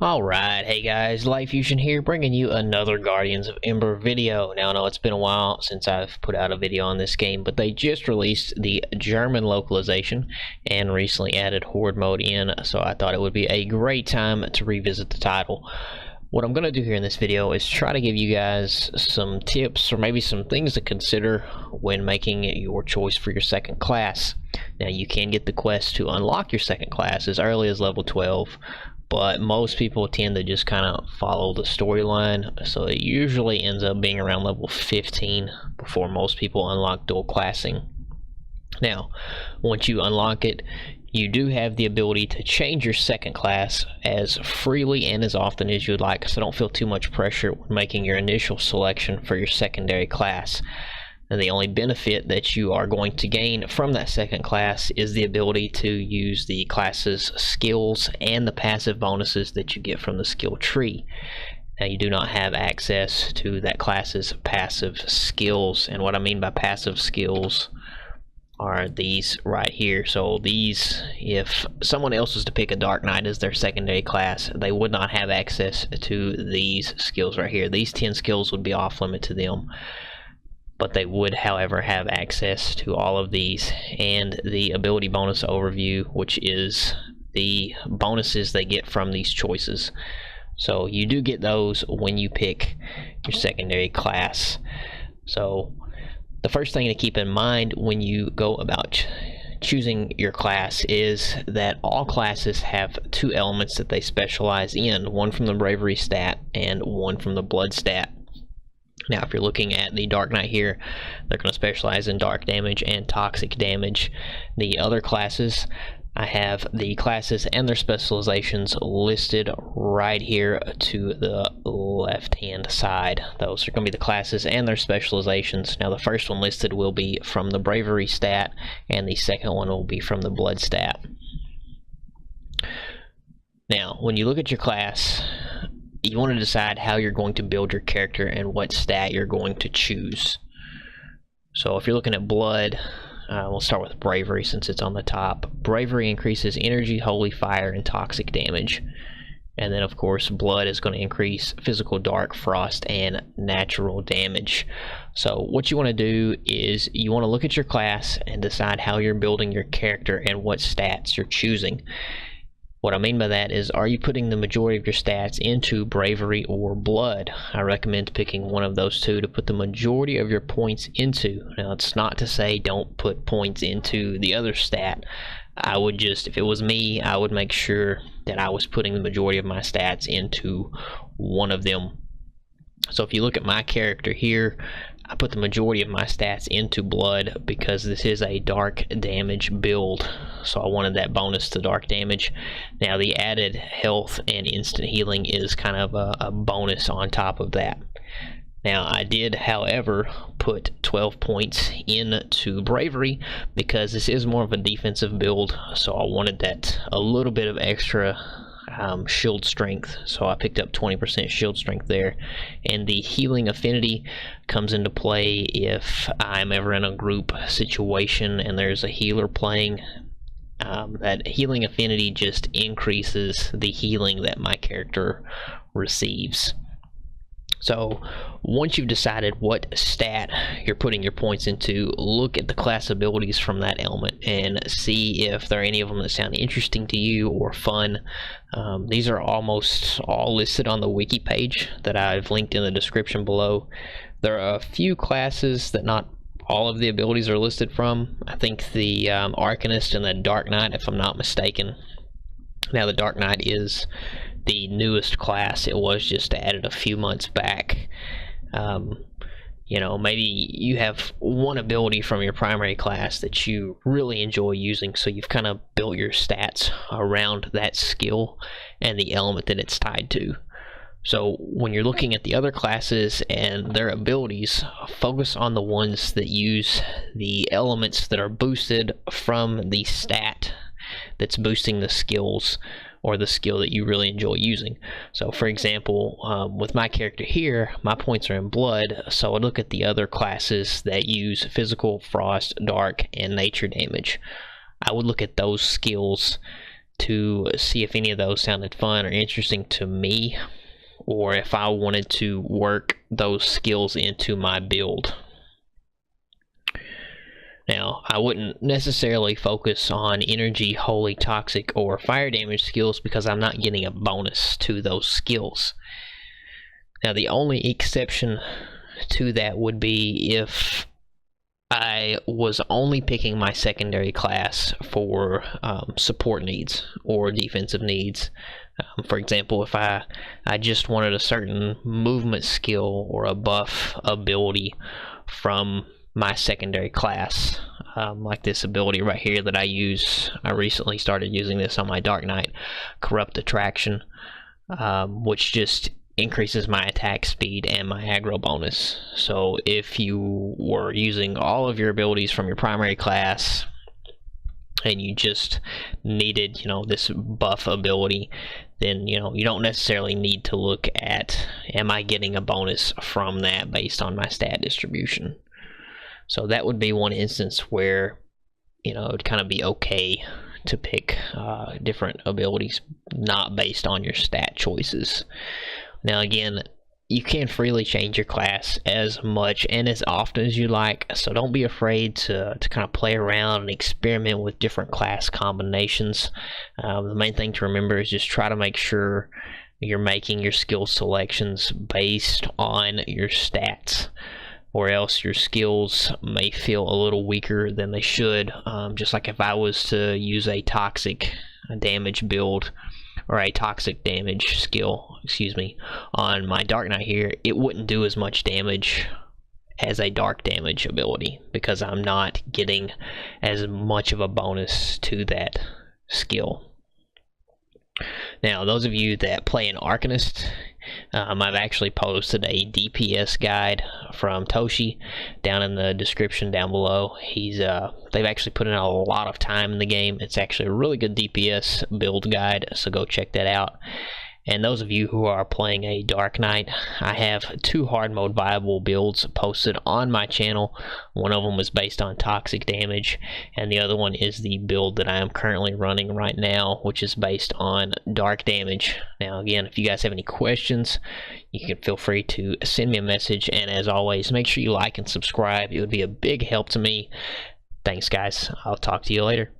Alright, hey guys, Life Fusion here, bringing you another Guardians of Ember video. Now I know it's been a while since I've put out a video on this game, but they just released the German localization and recently added Horde mode in, so I thought it would be a great time to revisit the title. What I'm going to do here in this video is try to give you guys some tips or maybe some things to consider when making your choice for your second class. Now you can get the quest to unlock your second class as early as level 12. But most people tend to just kind of follow the storyline, so it usually ends up being around level 15 before most people unlock dual classing. Now, once you unlock it, you do have the ability to change your second class as freely and as often as you would like, so don't feel too much pressure when making your initial selection for your secondary class. And the only benefit that you are going to gain from that second class is the ability to use the class's skills and the passive bonuses that you get from the skill tree. Now you do not have access to that class's passive skills, and what I mean by passive skills are these right here. So these, if someone else was to pick a Dark Knight as their secondary class, they would not have access to these skills right here. These 10 skills would be off limit to them. But they would, however, have access to all of these and the ability bonus overview, which is the bonuses they get from these choices. So you do get those when you pick your secondary class. So the first thing to keep in mind when you go about choosing your class is that all classes have two elements that they specialize in, one from the bravery stat and one from the blood stat. Now, if you're looking at the Dark Knight here, they're going to specialize in dark damage and toxic damage. The other classes, I have the classes and their specializations listed right here to the left-hand side. Those are going to be the classes and their specializations. Now, the first one listed will be from the bravery stat, and the second one will be from the blood stat. Now, when you look at your class, you want to decide how you're going to build your character and what stat you're going to choose. So if you're looking at blood, we'll start with bravery since it's on the top. Bravery increases energy, holy fire, and toxic damage. And then of course blood is going to increase physical, dark, frost, and natural damage. So what you want to do is you want to look at your class and decide how you're building your character and what stats you're choosing. What I mean by that is, are you putting the majority of your stats into bravery or blood? I recommend picking one of those two to put the majority of your points into. Now, it's not to say don't put points into the other stat. I would just, if it was me, I would make sure that I was putting the majority of my stats into one of them. So if you look at my character here, I put the majority of my stats into blood because this is a dark damage build, so I wanted that bonus to dark damage. Now the added health and instant healing is kind of a bonus on top of that. Now I did, however, put 12 points into bravery because this is more of a defensive build, so I wanted that a little bit of extra shield strength, so I picked up 20% shield strength there. And the healing affinity comes into play if I'm ever in a group situation and there's a healer playing. That healing affinity just increases the healing that my character receives. So once you've decided what stat you're putting your points into, look at the class abilities from that element and see if there are any of them that sound interesting to you or fun. These are almost all listed on the wiki page that I've linked in the description below. There are a few classes that not all of the abilities are listed from. I think the Arcanist and the Dark Knight, if I'm not mistaken. Now the Dark Knight is the newest class. It was just added a few months back. You know, maybe you have one ability from your primary class that you really enjoy using, so you've kind of built your stats around that skill and the element that it's tied to. So when you're looking at the other classes and their abilities, focus on the ones that use the elements that are boosted from the stat that's boosting the skills or the skill that you really enjoy using. So for example, with my character here, my points are in blood, so I look at the other classes that use physical, frost, dark, and nature damage. I would look at those skills to see if any of those sounded fun or interesting to me, or if I wanted to work those skills into my build. Now, I wouldn't necessarily focus on energy, holy, toxic, or fire damage skills because I'm not getting a bonus to those skills. Now, the only exception to that would be if I was only picking my secondary class for support needs or defensive needs. For example, if I just wanted a certain movement skill or a buff ability from my secondary class, like this ability right here that I use. I recently started using this on my Dark Knight, Corrupt Attraction, which just increases my attack speed and my aggro bonus. So if you were using all of your abilities from your primary class and you just needed, this buff ability, then you don't necessarily need to look at, am I getting a bonus from that based on my stat distribution. So that would be one instance where it would kind of be okay to pick different abilities not based on your stat choices. Now again, you can freely change your class as much and as often as you like, so don't be afraid to kind of play around and experiment with different class combinations. The main thing to remember is just try to make sure you're making your skill selections based on your stats, or else your skills may feel a little weaker than they should. Just like if I was to use a toxic damage build, or a toxic damage skill, on my Dark Knight here, it wouldn't do as much damage as a dark damage ability because I'm not getting as much of a bonus to that skill. Now, those of you that play an Arcanist, I've actually posted a DPS guide from Toshi down in the description down below. They've actually put in a lot of time in the game. It's actually a really good DPS build guide, so go check that out. And those of you who are playing a Dark Knight, I have 2 hard mode viable builds posted on my channel. One of them is based on toxic damage, and the other one is the build that I am currently running right now, which is based on dark damage. Now again, if you guys have any questions, you can feel free to send me a message, and as always, make sure you like and subscribe. It would be a big help to me. Thanks guys, I'll talk to you later.